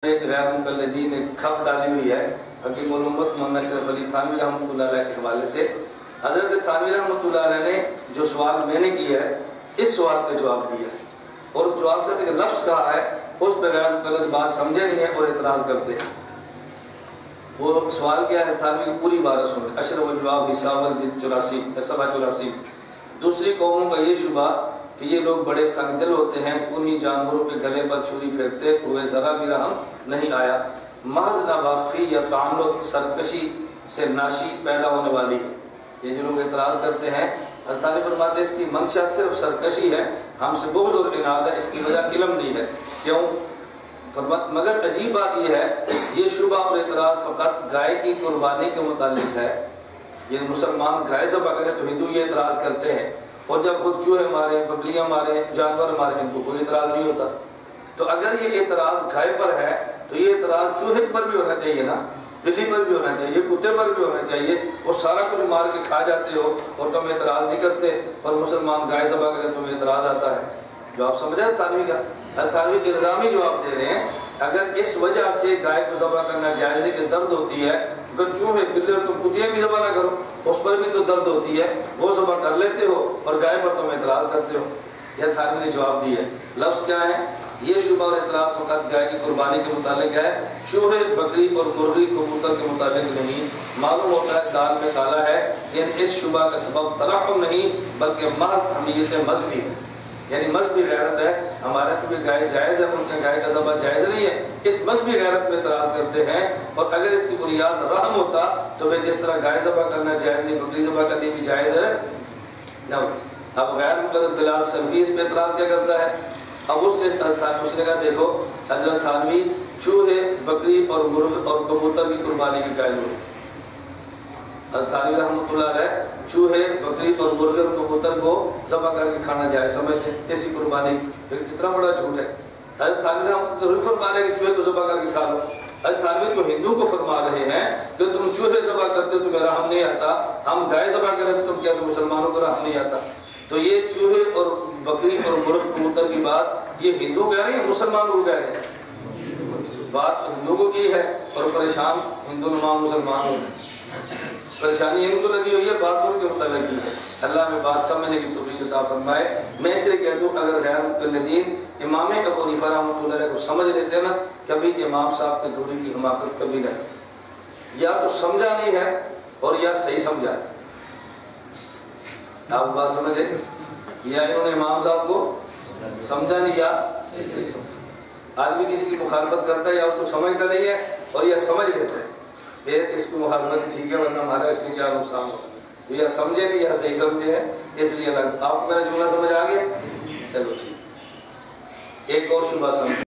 ایک غیر مقلدین ایک کھپ ڈالی ہوئی ہے حکیم الامت مولانا اشرف علی تھانوی رحمۃ اللہ علیہ کے حوالے سے۔ حضرت تھانوی رحمۃ اللہ علیہ نے جو سوال میں نے کیا ہے اس سوال کا جواب دیا ہے، اور اس جواب سے ایک لفظ کہا ہے اس پہ غیر مقلد بات سمجھے نہیں ہے اور اعتراض کرتے ہیں۔ وہ سوال کیا ہے؟ تھانوی کی پوری بات سنیں۔ اشرف الجواب حصہ اول جلد 84 دوسری قوموں کا یہ شبہ کہ یہ لوگ بڑے سنگ دل ہوتے ہیں کہ انہی جانوروں کے گلے پر چھری پھیرتے ہوئے ذرا بھی رحم نہیں آیا، محض ناواقفی یا تعلق سرکشی سے ناشی پیدا ہونے والی ہے۔ یہ جو لوگ اعتراض کرتے ہیں، اللہ فرماتے ہیں اس کی منشا صرف سرکشی ہے، ہم سے بغض اور عناد ہے، اس کی وجہ علم نہیں ہے۔ کیوں؟ مگر عجیب بات یہ ہے یہ شبہ اور اعتراض فقط گائے کی قربانی کے متعلق ہے۔ یہ مسلمان گائے ذبح کرے تو ہندو یہ اعتراض کرتے ہیں، اور جب خود چوہے مارے، بکریاں مارے، جانور مارے، ان کو کوئی اعتراض نہیں ہوتا۔ تو اگر یہ اعتراض گائے پر ہے تو یہ اعتراض چوہے پر بھی ہونا چاہیے نا، بلی پر بھی ہونا چاہیے، کتے پر بھی ہونا چاہیے۔ وہ سارا کچھ مار کے کھا جاتے ہو اور تم اعتراض نہیں کرتے، اور مسلمان گائے ذبح کرے تمہیں اعتراض آتا ہے۔ جواب سمجھا تھانوی کا؟ تھانوی الزامی جواب دے رہے ہیں اگر اس وجہ سے گائے کو ذبح کرنا جائز ہے کہ درد ہوتی ہے، اگر چوہے بلے اور تم کتیاں بھی ذبح نہ کرو اس پر بھی تو درد ہوتی ہے، وہ ذبح کر لیتے ہو اور گائے پر تم اعتراض کرتے ہو۔ یہ تھانوی نے جواب دیا ہے۔ لفظ کیا ہے؟ یہ شبہ اور اعتراض فقط گائے کی قربانی کے متعلق ہے، چوہے، بکری اور مرغی کبوتر کے متعلق نہیں۔ معلوم ہوتا ہے دال میں کالا ہے، یعنی اس شبہ کا سبب ترحم نہیں بلکہ محض حمیت مذہبی ہے، یعنی مذہبی غیرت ہے۔ ہمارے تو بھی گائے جائز ہے، ان کے گائے کا ذبح جائز نہیں ہے، اس مذہبی غیرت میں اعتراض کرتے ہیں۔ اور اگر اس کی بنیاد رحم ہوتا تو پھر جس طرح گائے ذبح کرنا جائز نہیں، بکری ذبح کرنی بھی جائز ہے نہ۔ اب غیر مقلد دلال سروی اس پہ اعتراض کیا کرتا ہے؟ اب اس نے کہا دیکھو حضرت تھانوی چوہے، بکری اور مرغ اور کبوتر کی قربانی کی قائل ہوئے۔ حضرت تھانوی رحمۃ اللہ علیہ چوہے، بکری اور مرغ اور کبوتر کو ذبح کر کے کھانا جائز سمجھتے ہیں، ایسی قربانی کتنا بڑا جھوٹ ہے۔ حضرت تھانوی رحمۃ اللہ فرما رہے کہ چوہے کو ذبح کر کے کھا لو۔ حضرت تھانوی تو ہندو کو فرما رہے ہیں کہ تم چوہے ذبح کرتے ہو تمہیں رحم نہیں آتا، ہم گائے ذبح کریں تو تم کیا تو مسلمانوں کو رحم نہیں آتا؟ تو یہ چوہے اور بکری اور مرغ کبوتر کی بات یہ ہندو کہہ رہے ہیں، مسلمان لوگ کہہ رہے ہیں؟ بات ہندو کو کی ہے اور پریشان ہندو نما مسلمان ہو گئے۔ پریشانی ان کو لگی ہوئی ہے، بات ان کے متعلق کی ہے۔ اللہ میں بات سمجھنے کی توفیق عطا فرمائے۔ میں اس لیے کہہ دوں اگر غیر مقلدین امام ابو حنیفہ رحمۃ اللہ علیہ کو سمجھ لیتے نا، کبھی امام صاحب کی دوری کی حماقت کبھی نہیں، یا تو سمجھا نہیں ہے اور یا صحیح سمجھا ہے۔ آپ بات سمجھے؟ یا انہوں نے امام صاحب کو سمجھا نہیں یا صحیح سمجھا۔ آدمی کسی کی مخالفت کرتا ہے یا اس کو سمجھتا نہیں ہے اور یا سمجھ لیتا ہے، پھر اس کو مخالفت ٹھیک ہے ورنہ ہمارا اس میں کیا نقصان ہو، تو یا سمجھے نہیں یا صحیح سمجھے ہے، اس لیے الگ۔ آپ کو میرا جملہ سمجھ آ گیا؟ چلو ٹھیک۔ ایک اور شبہ سمجھ